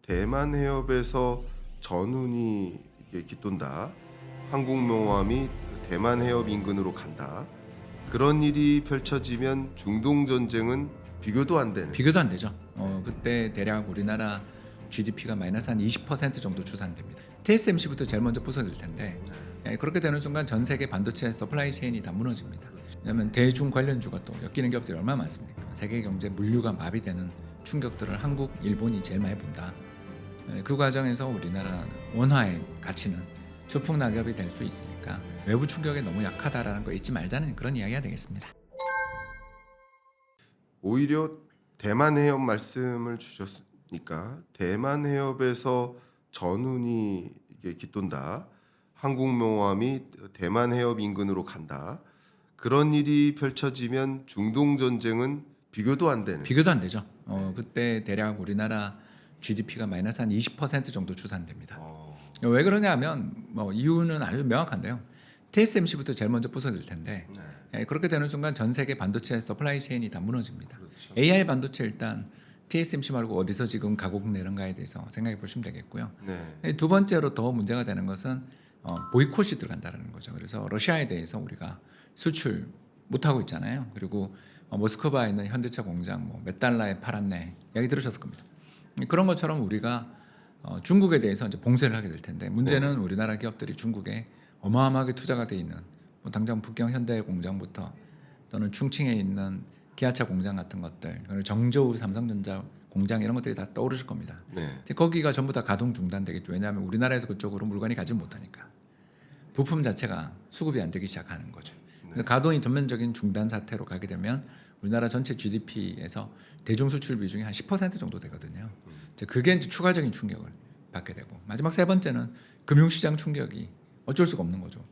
대만 해협에서 전운이 이게 깃돈다. 항공모함이 대만 해협 인근으로 간다. 그런 일이 펼쳐지면 중동 전쟁은 비교도 안 되는. 비교도 안 되죠. 그때 대략 우리나라 GDP가 마이너스 한 20% 정도 추산됩니다. TSMC부터 제일 먼저 부서질 텐데 그렇게 되는 순간 전 세계 반도체 서플라이 체인이 다 무너집니다. 왜냐하면 대중 관련주가 또 엮이는 기업들이 얼마나 많습니까? 세계 경제 물류가 마비되는 충격들을 한국, 일본이 제일 많이 본다. 그 과정에서 우리나라 원화의 가치는 질풍낙엽이 될 수 있으니까 외부 충격에 너무 약하다라는 거 잊지 말자는 그런 이야기가 되겠습니다. 오히려 대만 해협 말씀을 주셨으니까 대만 해협에서 전운이 이게 깃돈다. 항공모함이 대만 해협 인근으로 간다. 그런 일이 펼쳐지면 중동 전쟁은 비교도 안 되는. 비교도 안 되죠. 그때 대략 우리나라 GDP가 마이너스 한 20% 정도 추산됩니다. 왜 그러냐면 이유는 아주 명확한데요. TSMC부터 제일 먼저 부서질 텐데 그렇게 되는 순간 전 세계 반도체 서플라이 체인이 다 무너집니다. 그렇죠. AI 반도체 일단 TSMC 말고 어디서 지금 가공 내는가에 대해서 생각해 보시면 되겠고요. 네. 두 번째로 더 문제가 되는 것은 보이콧이 들어간다는 거죠. 그래서 러시아에 대해서 우리가 수출 못 하고 있잖아요. 그리고 모스크바에 있는 현대차 공장 몇 달러에 팔았네 이야기 들으셨을 겁니다. 그런 것처럼 우리가 중국에 대해서 이제 봉쇄를 하게 될 텐데 문제는 우리나라 기업들이 중국에 어마어마하게 투자가 돼 있는 당장 북경 현대 공장부터 또는 충칭에 있는 기아차 공장 같은 것들, 그리고 정저우 삼성전자 공장 이런 것들이 다 떠오르실 겁니다. 네. 거기가 전부 다 가동 중단되겠죠. 왜냐하면 우리나라에서 그쪽으로 물건이 가지 못하니까 부품 자체가 수급이 안 되기 시작하는 거죠. 그래서 가동이 전면적인 중단 사태로 가게 되면 우리나라 전체 GDP에서 대중 수출 비중이 한 10% 정도 되거든요. 그게 이제 추가적인 충격을 받게 되고 마지막 세 번째는 금융시장 충격이 어쩔 수가 없는 거죠.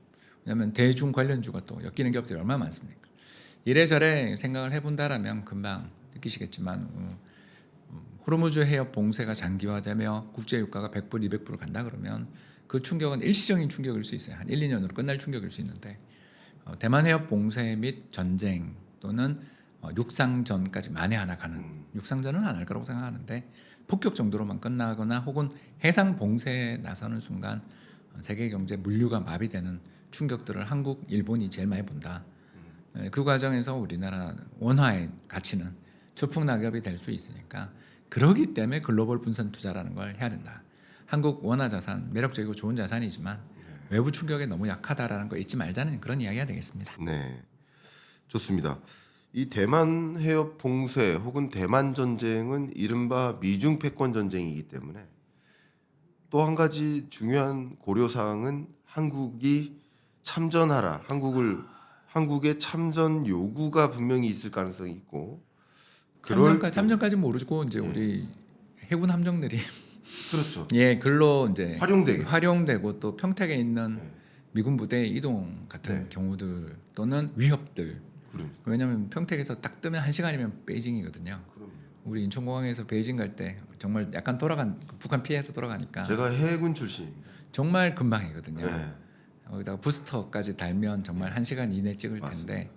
왜냐하면 대중 관련주가 또 엮이는 기업들이 얼마나 많습니까? 이래저래 생각을 해본다라면 금방 느끼시겠지만 호르무즈 해협 봉쇄가 장기화되며 국제 유가가 100불, 200불 간다 그러면 그 충격은 일시적인 충격일 수 있어요. 한 1, 2년으로 끝날 충격일 수 있는데 대만 해협 봉쇄 및 전쟁 또는 육상전까지 만에 하나 가는 육상전은 안 할 거라고 생각하는데 폭격 정도로만 끝나거나 혹은 해상 봉쇄에 나서는 순간 세계 경제 물류가 마비되는 충격들을 한국, 일본이 제일 많이 본다. 그 과정에서 우리나라 원화의 가치는 질풍낙엽이 될 수 있으니까 그러기 때문에 글로벌 분산 투자라는 걸 해야 된다. 한국 원화 자산 매력적이고 좋은 자산이지만 외부 충격에 너무 약하다라는 거 잊지 말자는 그런 이야기가 되겠습니다. 네. 좋습니다. 이 대만 해협 봉쇄 혹은 대만 전쟁은 이른바 미중 패권 전쟁이기 때문에 또 한 가지 중요한 고려 사항은 한국이 참전하라. 한국의 참전 요구가 분명히 있을 가능성이 있고 참전까지 모르고 이제 우리 해군 함정들이 그렇죠. 글로 이제 활용되게. 또 평택에 있는 미군 부대 이동 같은 경우들 또는 위협들. 왜냐하면 평택에서 딱 뜨면 1시간이면 베이징이거든요. 우리 인천공항에서 베이징 갈 때 정말 약간 북한 피해서 돌아가니까 제가 해군 출신입니다. 정말 금방이거든요. 거기다가 부스터까지 달면 정말 1시간 이내 찍을 맞습니다. 텐데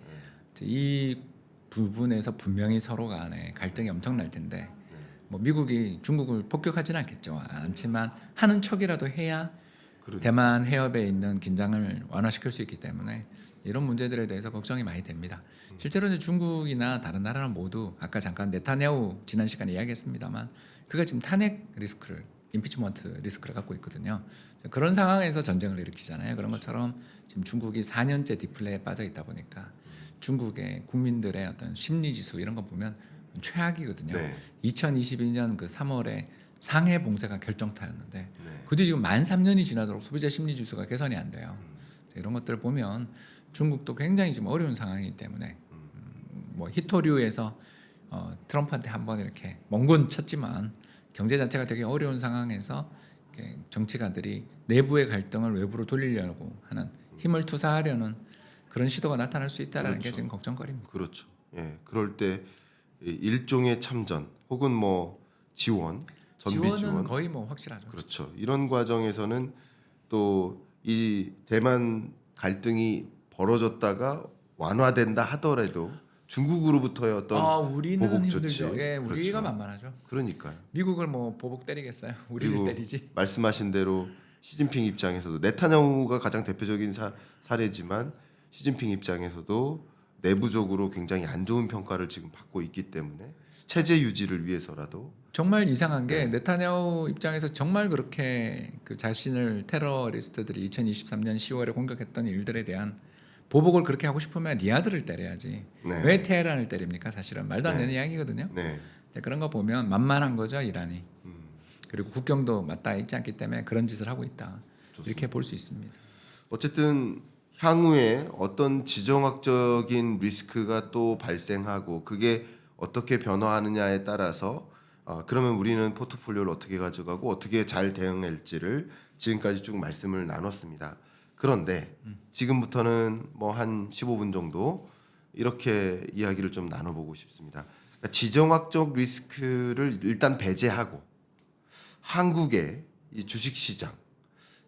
이 부분에서 분명히 서로 간에 갈등이 엄청날 텐데 미국이 중국을 폭격하지는 않지만 하는 척이라도 해야 대만 해협에 있는 긴장을 완화시킬 수 있기 때문에 이런 문제들에 대해서 걱정이 많이 됩니다. 실제로 이제 중국이나 다른 나라는 모두 아까 잠깐 네타냐후 지난 시간에 이야기했습니다만 그가 지금 탄핵 리스크를 임피치먼트 리스크를 갖고 있거든요. 그런 상황에서 전쟁을 일으키잖아요. 그런 것처럼 지금 중국이 4년째 디플레에 빠져 있다 보니까 중국의 국민들의 어떤 심리 지수 이런 거 보면 최악이거든요. 2022년 그 3월에 상해 봉쇄가 결정타였는데 그 뒤 지금 만 3년이 지나도록 소비자 심리 지수가 개선이 안 돼요. 이런 것들을 보면 중국도 굉장히 지금 어려운 상황이기 때문에 히토류에서 트럼프한테 한번 이렇게 멍군 쳤지만 경제 자체가 되게 어려운 상황에서 정치가들이 내부의 갈등을 외부로 돌리려고 하는 힘을 투사하려는 그런 시도가 나타날 수 있다라는 게 지금 걱정거리입니다. 그렇죠. 예, 그럴 때 일종의 참전 혹은 지원, 전비 지원 거의 확실하죠. 그렇죠. 이런 과정에서는 또 이 대만 갈등이 벌어졌다가 완화된다 하더라도 중국으로부터의 어떤 우리는 보복 힘들죠. 조치. 예, 우리가 그렇죠. 만만하죠. 그러니까요. 미국을 뭐 보복 때리겠어요? 우리를 그리고 때리지. 말씀하신 대로 시진핑 입장에서도 네타냐후가 가장 대표적인 사례지만 시진핑 입장에서도 내부적으로 굉장히 안 좋은 평가를 지금 받고 있기 때문에 체제 유지를 위해서라도 정말 이상한 게 네타냐후 입장에서 정말 그렇게 그 자신을 테러리스트들이 2023년 10월에 공격했던 일들에 대한 보복을 그렇게 하고 싶으면 리야드를 때려야지. 네. 왜 테헤란을 때립니까? 사실은 말도 안 되는 이야기거든요. 네. 그런 거 보면 만만한 거죠, 이란이. 음, 그리고 국경도 맞닿아 있지 않기 때문에 그런 짓을 하고 있다. 좋습니다. 이렇게 볼 수 있습니다. 어쨌든 향후에 어떤 지정학적인 리스크가 또 발생하고 그게 어떻게 변화하느냐에 따라서 그러면 우리는 포트폴리오를 어떻게 가져가고 어떻게 잘 대응할지를 지금까지 쭉 말씀을 나눴습니다. 그런데 지금부터는 뭐 한 15분 정도 이렇게 이야기를 좀 나눠보고 싶습니다. 그러니까 지정학적 리스크를 일단 배제하고 한국의 이 주식시장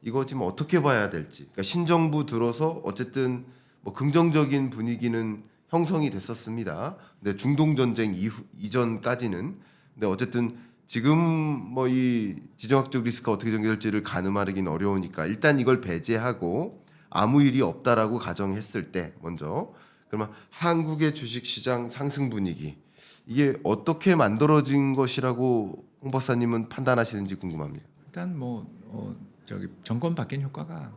이거 지금 어떻게 봐야 될지. 그러니까 신정부 들어서 어쨌든 뭐 긍정적인 분위기는 형성이 됐었습니다. 근데 중동 전쟁 이전까지는 근데 어쨌든 지금 뭐 이 지정학적 리스크가 어떻게 전개될지를 가늠하기는 어려우니까 일단 이걸 배제하고 아무 일이 없다라고 가정했을 때 먼저 그러면 한국의 주식시장 상승 분위기 이게 어떻게 만들어진 것이라고 홍 박사님은 판단하시는지 궁금합니다. 일단 저기 정권 바뀐 효과가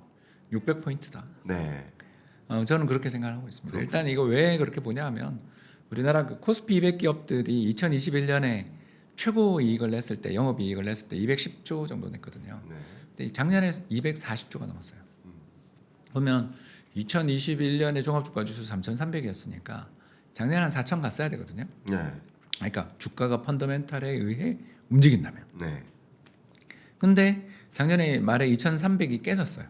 600포인트다. 네. 저는 그렇게 생각하고 있습니다. 일단 이거 왜 그렇게 보냐 하면 우리나라 그 코스피 200 기업들이 2021년에 최고 이익을 냈을 때 영업 이익을 냈을 때 210조 정도 냈거든요. 네. 근데 작년에 240조가 넘었어요. 그러면 2021년에 종합주가 지수 3,300이었으니까 작년에 한 4,000 갔어야 되거든요. 네. 그러니까 주가가 펀더멘탈에 의해 움직인다면. 네. 근데 작년에 말에 2,300이 깨졌어요.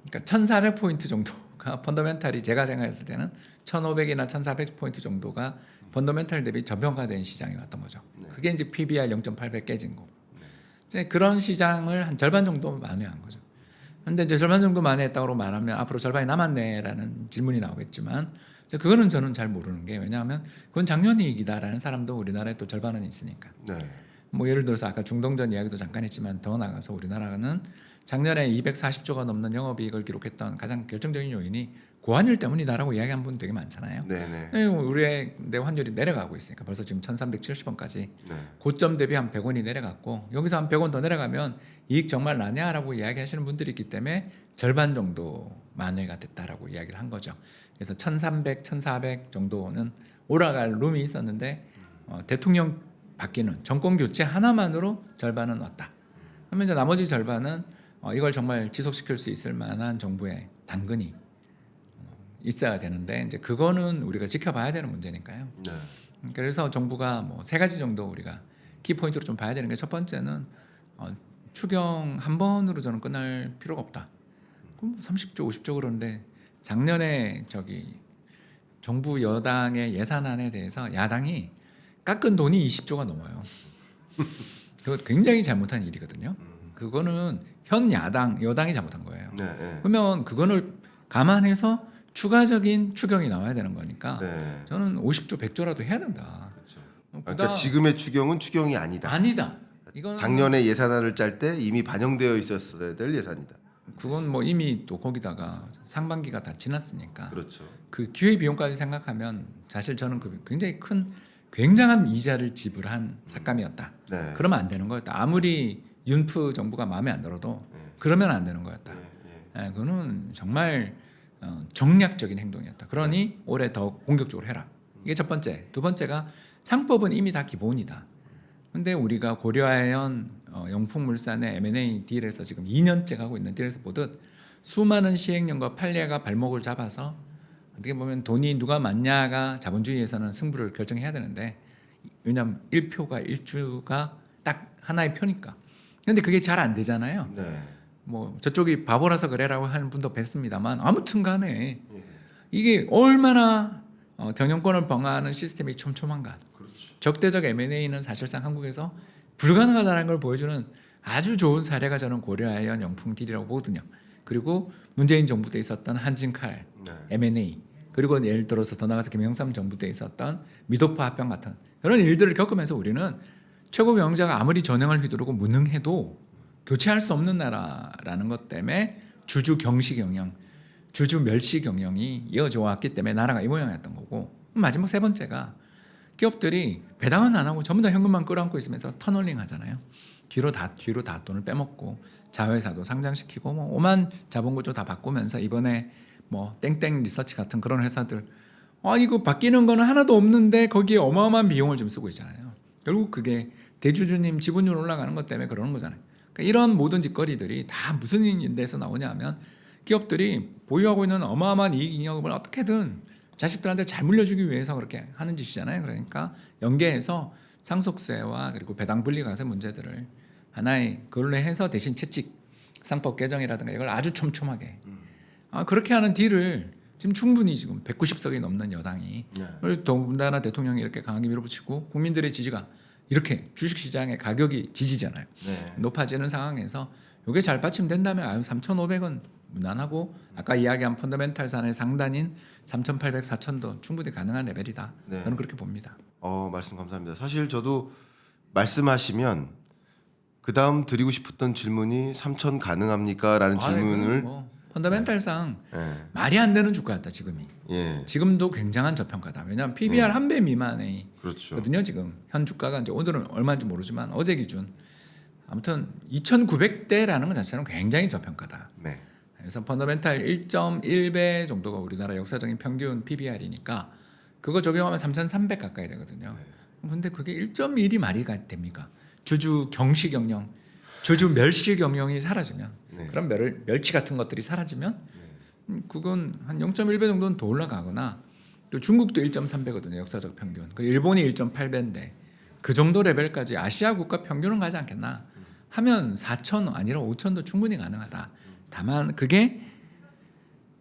그러니까 1,400포인트 정도가 펀더멘탈이 제가 생각했을 때는 1,500이나 1,400포인트 정도가 펀더멘탈 대비 저평가된 시장이 왔던 거죠. 그게 이제 PBR 0.8배 깨진 거. 이제 그런 시장을 한 절반 정도 만회한 거죠. 근데 이제 절반 정도 만회했다고 말하면 앞으로 절반이 남았네라는 질문이 나오겠지만 그거는 저는 잘 모르는 게 왜냐하면 그건 작년 이익이다라는 사람도 우리나라에 또 절반은 있으니까. 네. 뭐 예를 들어서 아까 중동전 이야기도 잠깐 했지만 더 나가서 우리나라는 작년에 240조가 넘는 영업이익을 기록했던 가장 결정적인 요인이 고환율 때문이다라고 이야기한 분 되게 많잖아요. 네. 우리의 내 환율이 내려가고 있으니까 벌써 지금 1,370원까지 네. 고점 대비 한 100원이 내려갔고 여기서 한 100원 더 내려가면 이익 정말 나냐라고 이야기하시는 분들이 있기 때문에 절반 정도 만회가 됐다라고 이야기를 한 거죠. 그래서 1,300, 1,400 정도는 올라갈 룸이 있었는데 대통령 바뀌는 정권 교체 하나만으로 절반은 왔다. 그러면 이제 나머지 절반은 이걸 정말 지속시킬 수 있을 만한 정부의 당근이 있어야 되는데 이제 그거는 우리가 지켜봐야 되는 문제니까요. 네. 그래서 정부가 뭐 세 가지 정도 우리가 키포인트로 좀 봐야 되는 게 첫 번째는 추경 한 번으로 저는 끝날 필요가 없다. 그럼 30조, 50조 그러는데 작년에 저기 정부 여당의 예산안에 대해서 야당이 깎은 돈이 20조가 넘어요. 그거 굉장히 잘못한 일이거든요. 그거는 현 여당이 잘못한 거예요. 네. 그러면 그거를 감안해서 추가적인 추경이 나와야 되는 거니까 네. 저는 50조, 100조라도 해야 된다. 그러니까 지금의 추경은 추경이 아니다. 아니다. 이건 작년에 예산안을 짤 때 이미 반영되어 있었어야 될 예산이다. 그건 뭐 이미 또 거기다가 상반기가 다 지났으니까 그렇죠. 그 기회 비용까지 생각하면 사실 저는 그 굉장한 이자를 지불한 삭감이었다. 네. 그러면 안 되는 거였다. 아무리 윤프 정부가 마음에 안 들어도 그러면 안 되는 거였다. 그거는 정말 정략적인 행동이었다. 그러니 올해 더 공격적으로 해라. 이게 첫 번째. 두 번째가 상법은 이미 다 기본이다. 근데 우리가 고려하연 영풍물산의 M&A 딜에서 지금 2년째 가고 있는 딜에서 보듯 수많은 시행령과 판례가 발목을 잡아서 어떻게 보면 돈이 누가 많냐가 자본주의에서는 승부를 결정해야 되는데 왜냐하면 1표가 1주가 딱 하나의 표니까. 근데 그게 잘 안 되잖아요. 네. 뭐 저쪽이 바보라서 그래라고 하는 분도 뵀습니다만 아무튼 간에 이게 얼마나 경영권을 방어하는 시스템이 촘촘한가. 그렇죠. 적대적 M&A는 사실상 한국에서 불가능하다는 걸 보여주는 아주 좋은 사례가 저는 고려하연 영풍 딜이라고 보거든요. 그리고 문재인 정부 때 있었던 한진칼 네. M&A 그리고 예를 들어서 더 나가서 김영삼 정부 때 있었던 미도파 합병 같은 이런 일들을 겪으면서 우리는 최고 경제가 아무리 전횡을 휘두르고 무능해도 교체할 수 없는 나라라는 것 때문에 주주 경시 경영, 주주 멸시 경영이 이어져 왔기 때문에 나라가 이 모양이었던 거고, 마지막 세 번째가 기업들이 배당은 안 하고 전부 다 현금만 끌어안고 있으면서 터널링 하잖아요. 뒤로 다 돈을 빼먹고 자회사도 상장시키고 뭐 오만 자본구조 다 바꾸면서 이번에 뭐 땡땡 리서치 같은 그런 회사들 이거 바뀌는 거는 하나도 없는데 거기에 어마어마한 비용을 좀 쓰고 있잖아요. 결국 그게 대주주님 지분율 올라가는 것 때문에 그러는 거잖아요. 그러니까 이런 모든 짓거리들이 다 무슨 인데서 나오냐면 기업들이 보유하고 있는 어마어마한 이익 잉여금을 어떻게든 자식들한테 잘 물려주기 위해서 그렇게 하는 짓이잖아요. 그러니까 연계해서 상속세와 그리고 배당 분리과세 문제들을 하나의 그걸로 해서 대신 채찍 상법 개정이라든가 이걸 아주 촘촘하게 그렇게 하는 딜을 지금 충분히 지금 190석이 넘는 여당이 그리고 더군다나 대통령이 이렇게 강하게 밀어붙이고 국민들의 지지가 이렇게 주식시장의 가격이 지지잖아요. 높아지는 상황에서 이게 잘 받침된다면 3,500원 무난하고 아까 이야기한 펀더멘탈 산의 상단인 3,800, 4,000도 충분히 가능한 레벨이다. 네. 저는 그렇게 봅니다. 말씀 감사합니다. 사실 저도 말씀하시면 그 다음 드리고 싶었던 질문이 3,000 가능합니까?라는 질문을 펀더멘탈상 말이 안 되는 주가였다 지금이. 지금도 굉장한 저평가다. 왜냐하면 PBR 한 배 미만의 그렇죠. 거든요. 지금 현 주가가 이제 오늘은 얼마인지 모르지만 어제 기준 아무튼 2,900대라는 것 자체는 굉장히 저평가다. 네. 그래서 펀더멘탈 1.1배 정도가 우리나라 역사적인 평균 PBR이니까 그거 적용하면 3,300 가까이 되거든요. 근데 그게 1.1이 말이 됩니까? 주주 경시 경영, 주주 멸시 경영이 사라지면 그런 멸치 같은 것들이 사라지면 그건 한 0.1배 정도는 더 올라가거나 또 중국도 1.3배거든요. 역사적 평균. 그리고 일본이 1.8배인데 그 정도 레벨까지 아시아 국가 평균은 가지 않겠나 하면 4,000 아니라 5,000도 충분히 가능하다. 다만 그게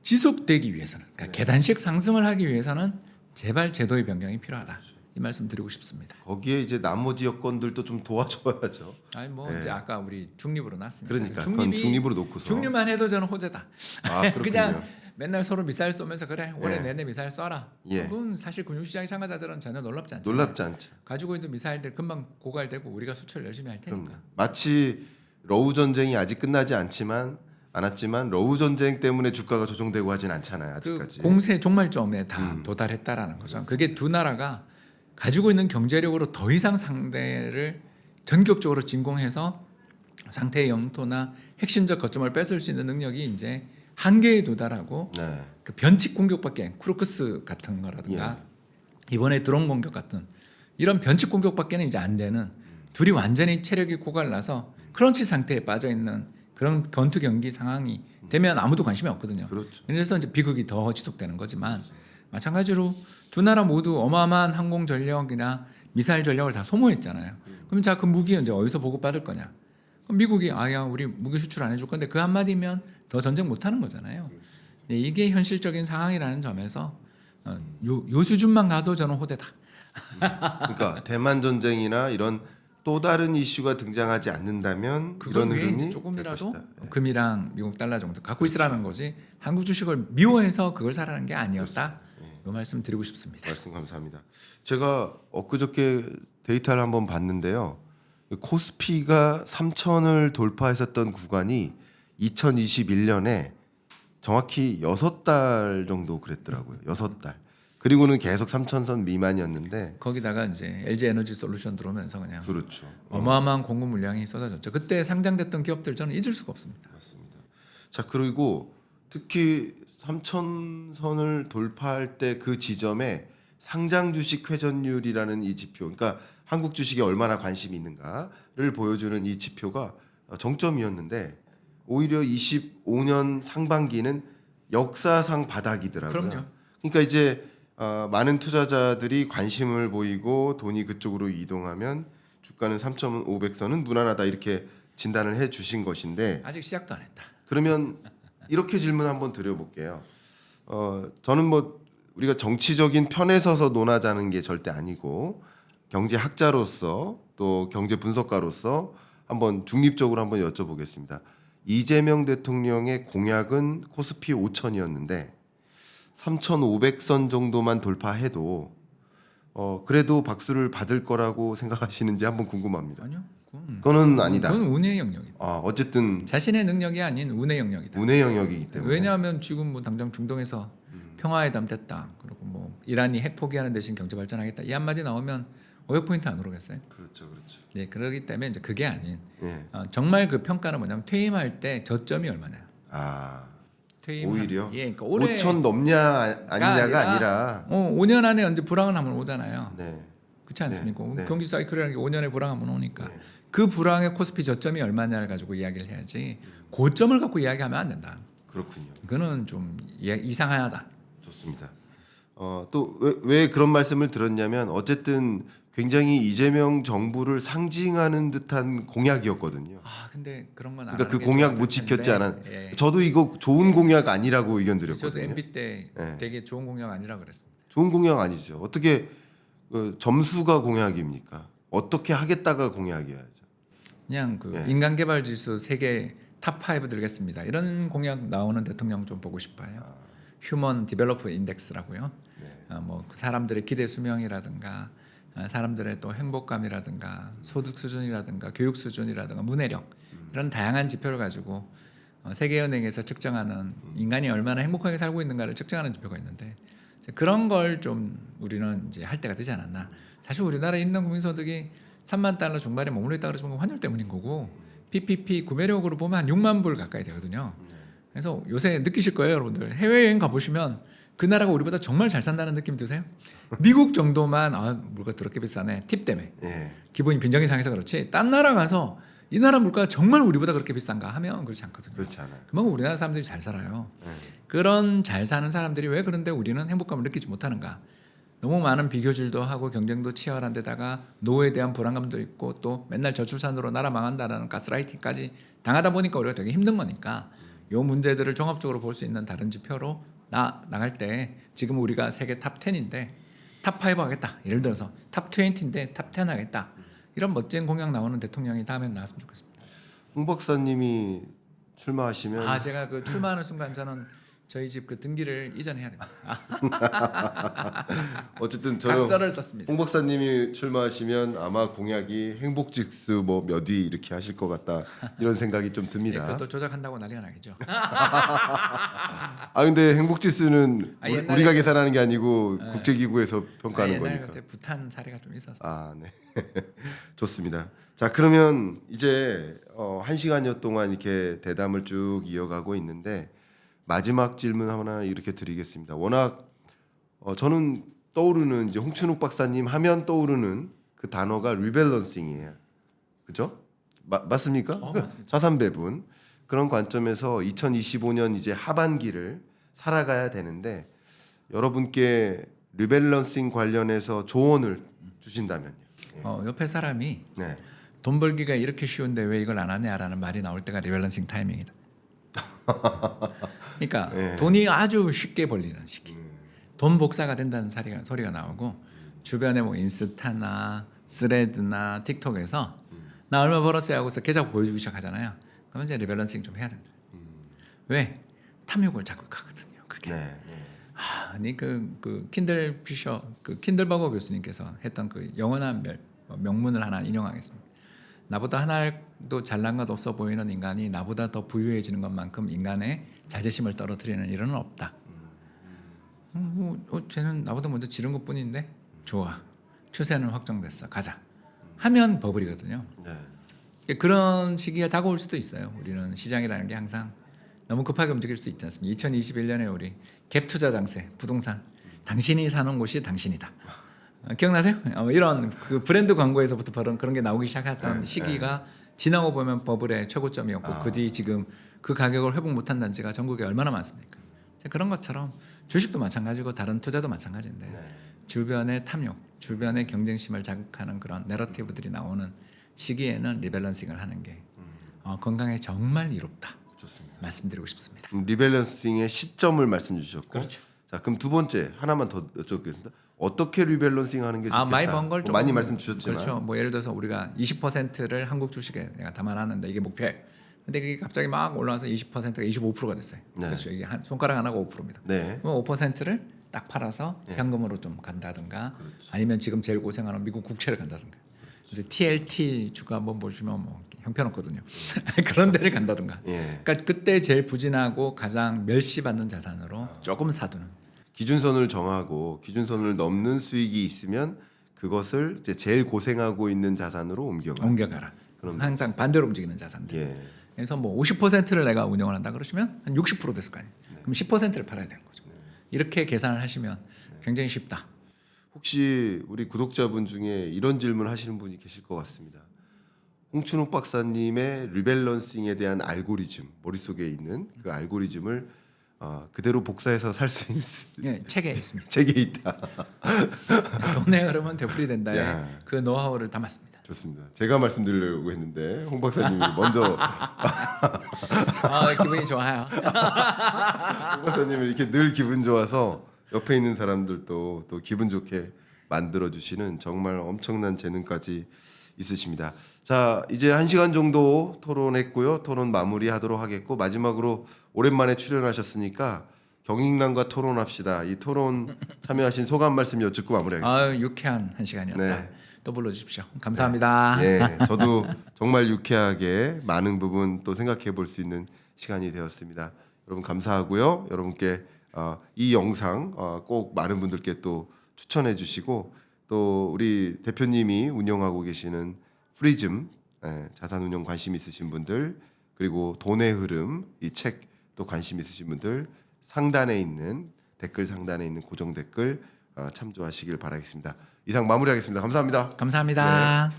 지속되기 위해서는 그러니까 계단식 상승을 하기 위해서는 제발 제도의 변경이 필요하다. 이 말씀 드리고 싶습니다. 거기에 이제 나머지 여건들도 좀 도와줘야죠. 아니 뭐 이제 아까 우리 중립으로 놨으니까. 그러니까 그건 중립으로 놓고서. 중립만 해도 저는 호재다. 그렇군요. 그냥 맨날 서로 미사일 쏘면서 그래 올해 예. 내내 미사일 쏴라. 그건 사실 금융시장 참가자들은 전혀 놀랍지 않죠. 놀랍지 않죠. 가지고 있는 미사일들 금방 고갈되고 우리가 수출 열심히 할 테니까. 마치 러우 전쟁이 아직 끝나지 않았지만 러우 전쟁 때문에 주가가 조정되고 하진 않잖아요. 아직까지. 그 공세 종말점에 다 도달했다라는 거죠. 그게 두 나라가 가지고 있는 경제력으로 더 이상 상대를 전격적으로 진공해서 상태의 영토나 핵심적 거점을 뺏을 수 있는 능력이 이제 한계에 도달하고 그 변칙 공격밖에 크루크스 같은 거라든가 이번에 드론 공격 같은 이런 변칙 공격밖에는 이제 안 되는 둘이 완전히 체력이 고갈나서 크런치 상태에 빠져 있는 그런 권투 경기 상황이 되면 아무도 관심이 없거든요. 그렇죠. 그래서 이제 비극이 더 지속되는 거지만 마찬가지로 두 나라 모두 어마어마한 항공 전력이나 미사일 전력을 다 소모했잖아요. 그럼 자 그 무기 이제 어디서 보급받을 거냐? 그럼 미국이 우리 무기 수출 안 해줄 건데 그 한마디면 더 전쟁 못 하는 거잖아요. 이게 현실적인 상황이라는 점에서 요 수준만 가도 저는 호재다. 그러니까 대만 전쟁이나 이런 또 다른 이슈가 등장하지 않는다면 그걸 이런 왜 흐름이 이제 조금이라도 될 것이다. 금이랑 미국 달러 정도 갖고 있으라는 거지 한국 주식을 미워해서 그걸 사라는 게 아니었다. 이 말씀 드리고 싶습니다. 말씀 감사합니다. 제가 엊그저께 데이터를 한번 봤는데요. 코스피가 3,000을 돌파했었던 구간이 2021년에 정확히 6달 정도 그랬더라고요. 6달. 그리고는 계속 3,000선 미만이었는데 거기다가 이제 LG 에너지 솔루션 들어오면서 그냥 그렇죠. 어마어마한 공급 물량이 쏟아졌죠. 그때 상장됐던 기업들 저는 잊을 수가 없습니다. 맞습니다. 자, 그리고 특히 3,000선을 돌파할 때 그 지점에 상장 주식 회전율이라는 이 지표, 그러니까 한국 주식에 얼마나 관심이 있는가를 보여주는 이 지표가 정점이었는데 오히려 25년 상반기는 역사상 바닥이더라고요. 그럼요. 그러니까 이제 많은 투자자들이 관심을 보이고 돈이 그쪽으로 이동하면 주가는 3,500선은 무난하다 이렇게 진단을 해 주신 것인데 아직 시작도 안 했다. 그러면 이렇게 질문 한번 드려볼게요. 저는 뭐 우리가 정치적인 편에 서서 논하자는 게 절대 아니고 경제학자로서 또 경제 분석가로서 한번 중립적으로 한번 여쭤보겠습니다. 이재명 대통령의 공약은 코스피 5,000이었는데 3,500선 정도만 돌파해도 그래도 박수를 받을 거라고 생각하시는지 한번 궁금합니다. 아니요. 그거는 아니다. 그건 운의 영역이다. 어쨌든 자신의 능력이 아닌 운의 영역이다. 운의 영역이기 때문에. 왜냐하면 지금 뭐 당장 중동에서 평화회담 됐다. 그리고 뭐 이란이 핵 포기하는 대신 경제 발전하겠다. 이 한마디 나오면 500포인트 안 오르겠어요? 그렇죠. 네, 그렇기 때문에 이제 그게 아닌 예. 정말 그 평가는 뭐냐면 퇴임할 때 저점이 얼마냐. 오히려 예, 그러니까 올해 5천 넘냐 아니냐가 아니라 5년 안에 언제 불황은 한번 오잖아요. 네. 그렇지 않습니까? 네. 경기 사이클이라는 게 5년에 불황 한번 오니까 네. 그 불황의 코스피 저점이 얼마냐를 가지고 이야기를 해야지 고점을 갖고 이야기하면 안 된다. 그렇군요. 그거는 좀 이상하다. 좋습니다. 또 왜 그런 말씀을 들었냐면 어쨌든 굉장히 이재명 정부를 상징하는 듯한 공약이었거든요. 근데 그런 건 그러니까 그 공약 못 지켰지 않았. 저도 이거 좋은 공약 아니라고 의견 저도 드렸거든요. MB 때 네. 되게 좋은 공약 아니라 그랬습니다. 좋은 공약 아니죠. 어떻게 점수가 공약입니까? 어떻게 하겠다가 공약이어야죠. 그냥 그 예. 인간 개발 지수 세계 탑5 들겠습니다. 이런 공약 나오는 대통령 좀 보고 싶어요. 휴먼 디벨로퍼 인덱스라고요. 네. 뭐 사람들의 기대 수명이라든가 사람들의 또 행복감이라든가 소득 수준이라든가 교육 수준이라든가 문해력 이런 다양한 지표를 가지고 세계은행에서 측정하는 인간이 얼마나 행복하게 살고 있는가를 측정하는 지표가 있는데 그런 걸 좀 우리는 이제 할 때가 되지 않았나. 사실 우리나라 인당 국민소득이 3만 달러 중반에 머물러 있다 그러지만 환율 때문인 거고 PPP 구매력으로 보면 한 6만 불 가까이 되거든요. 그래서 요새 느끼실 거예요, 여러분들. 해외여행 가보시면 그 나라가 우리보다 정말 잘 산다는 느낌 드세요? 미국 정도만 물가 더럽게 비싸네 팁 때문에 예. 기본이 빈정이상해서 그렇지 딴 나라 가서 이 나라 물가가 정말 우리보다 그렇게 비싼가 하면 그렇지 않거든요. 그렇지 않아요. 그만큼 우리나라 사람들이 잘 살아요. 네. 그런 잘 사는 사람들이 왜 그런데 우리는 행복감을 느끼지 못하는가? 너무 많은 비교질도 하고 경쟁도 치열한 데다가 노후에 대한 불안감도 있고 또 맨날 저출산으로 나라 망한다라는 가스라이팅까지 당하다 보니까 우리가 되게 힘든 거니까 요 문제들을 종합적으로 볼 수 있는 다른 지표로 나갈 때 지금 우리가 세계 탑 10인데 탑 5 하겠다. 예를 들어서 탑 20인데 탑 10 하겠다. 이런 멋진 공약 나오는 대통령이 다음에 나왔으면 좋겠습니다. 홍 박사님이 출마하시면 제가 그 출마하는 순간 저는 저희 집 그 등기를 이전해야 됩니다. 어쨌든 저는 각서를 썼습니다. 홍 박사님이 출마하시면 아마 공약이 행복지수 뭐 몇 위 이렇게 하실 것 같다 이런 생각이 좀 듭니다. 그것도 조작한다고 난리가 나겠죠. 근데 행복지수는 옛날에 우리가 계산하는 게 아니고 국제기구에서 평가하는 옛날에 거니까. 그때 부탄 사례가 좀 있어서. 네. 좋습니다. 자, 그러면 이제 1시간여 동안 이렇게 대담을 쭉 이어가고 있는데 마지막 질문 하나 이렇게 드리겠습니다. 워낙 저는 떠오르는 이제 홍춘욱 박사님 하면 떠오르는 그 단어가 리밸런싱이에요. 그죠? 맞습니까? 맞습니다. 자산 배분. 그런 관점에서 2025년 이제 하반기를 살아가야 되는데 여러분께 리밸런싱 관련해서 조언을 주신다면요. 옆에 사람이 네. 돈 벌기가 이렇게 쉬운데 왜 이걸 안 하냐라는 말이 나올 때가 리밸런싱 타이밍이다. 그러니까 네. 돈이 아주 쉽게 벌리는 시기. 돈 복사가 된다는 소리가 나오고 주변에 뭐 인스타나 스레드나 틱톡에서 나 얼마 벌었어요 하고서 계좌 보여주기 시작하잖아요. 그러면 이제 리밸런싱 좀 해야 된다. 왜? 탐욕을 자극하거든요. 그게. 네. 아니 그 킨들 피셔 그 킨들버거 교수님께서 했던 그 영원한 명문을 하나 인용하겠습니다. 나보다 하나도 잘난 것 없어 보이는 인간이 나보다 더 부유해지는 것만큼 인간의 자존심을 떨어뜨리는 일은 없다. 쟤는 나보다 먼저 지른 것뿐인데 좋아. 추세는 확정됐어. 가자. 하면 버블이거든요. 네. 그런 시기가 다가올 수도 있어요. 우리는 시장이라는 게 항상 너무 급하게 움직일 수 있지 않습니까? 2021년에 우리 갭 투자 장세, 부동산. 당신이 사는 곳이 당신이다. 기억나세요? 이런 그 브랜드 광고에서부터 그런 게 나오기 시작했던 시기가 지나고 보면 버블의 최고점이었고 그 뒤 지금 그 가격을 회복 못한다는 지가 전국에 얼마나 많습니까? 그런 것처럼 주식도 마찬가지고 다른 투자도 마찬가지인데 주변의 탐욕, 주변의 경쟁심을 자극하는 그런 내러티브들이 나오는 시기에는 리밸런싱을 하는 게 건강에 정말 이롭다. 좋습니다. 말씀드리고 싶습니다. 리밸런싱의 시점을 말씀 주셨고. 그렇죠. 자, 그럼 두 번째 하나만 더 여쭤보겠습니다. 어떻게 리밸런싱 하는 게 좋겠다? 많이 번 걸 많이 말씀 주셨지만. 그렇죠. 뭐 예를 들어서 우리가 20%를 한국 주식에 내가 담아놨는데 이게 목표에 근데 그게 갑자기 막 올라와서 20%가 25%가 됐어요. 네. 그렇죠. 이게 한 손가락 하나가 5%입니다. 네. 그럼 5%를 딱 팔아서 네. 현금으로 좀 간다든가 그렇죠. 아니면 지금 제일 고생하는 미국 국채를 간다든가. 그래서 TLT 주가 한번 보시면 뭐 형편없거든요. 그런 데를 간다든가. 예. 그러니까 그때 제일 부진하고 가장 멸시받는 자산으로 조금 사두는. 기준선을 정하고 기준선을 넘는 수익이 있으면 그것을 이제 제일 고생하고 있는 자산으로 옮겨가라. 그럼 항상 반대로 움직이는 자산들. 예. 그래서 뭐 50%를 내가 운영을 한다 그러시면 한 60% 됐을 거 아니에요. 그럼 10%를 팔아야 되는 거죠. 이렇게 계산을 하시면 굉장히 쉽다. 혹시 우리 구독자분 중에 이런 질문 하시는 분이 계실 것 같습니다. 홍춘욱 박사님의 리밸런싱에 대한 알고리즘, 머릿속에 있는 그 알고리즘을 그대로 복사해서 살 수 있는 예, 책에 있습니다. 책에 있다. 돈의 흐름은 되풀이된다에 야. 그 노하우를 담았습니다. 좋습니다. 제가 말씀드리려고 했는데 홍 박사님이 먼저 기분이 좋아요. 홍 박사님이 이렇게 늘 기분 좋아서 옆에 있는 사람들도 또 기분 좋게 만들어 주시는 정말 엄청난 재능까지 있으십니다. 자, 이제 1시간 정도 토론했고요. 토론 마무리하도록 하겠고 마지막으로 오랜만에 출연하셨으니까 경익남과 토론합시다. 이 토론 참여하신 소감 말씀 여쭙고 마무리하겠습니다. 유쾌한 한 시간이었다. 네. 또 불러주십시오. 감사합니다. 예, 저도 정말 유쾌하게 많은 부분 또 생각해 볼 수 있는 시간이 되었습니다. 여러분 감사하고요. 여러분께 이 영상 꼭 많은 분들께 또 추천해 주시고 또 우리 대표님이 운영하고 계시는 프리즘 자산운용 관심 있으신 분들 그리고 돈의 흐름 이 책 또 관심 있으신 분들 상단에 있는 댓글 상단에 있는 고정 댓글 참조하시길 바라겠습니다. 이상 마무리하겠습니다. 감사합니다. 감사합니다. 네.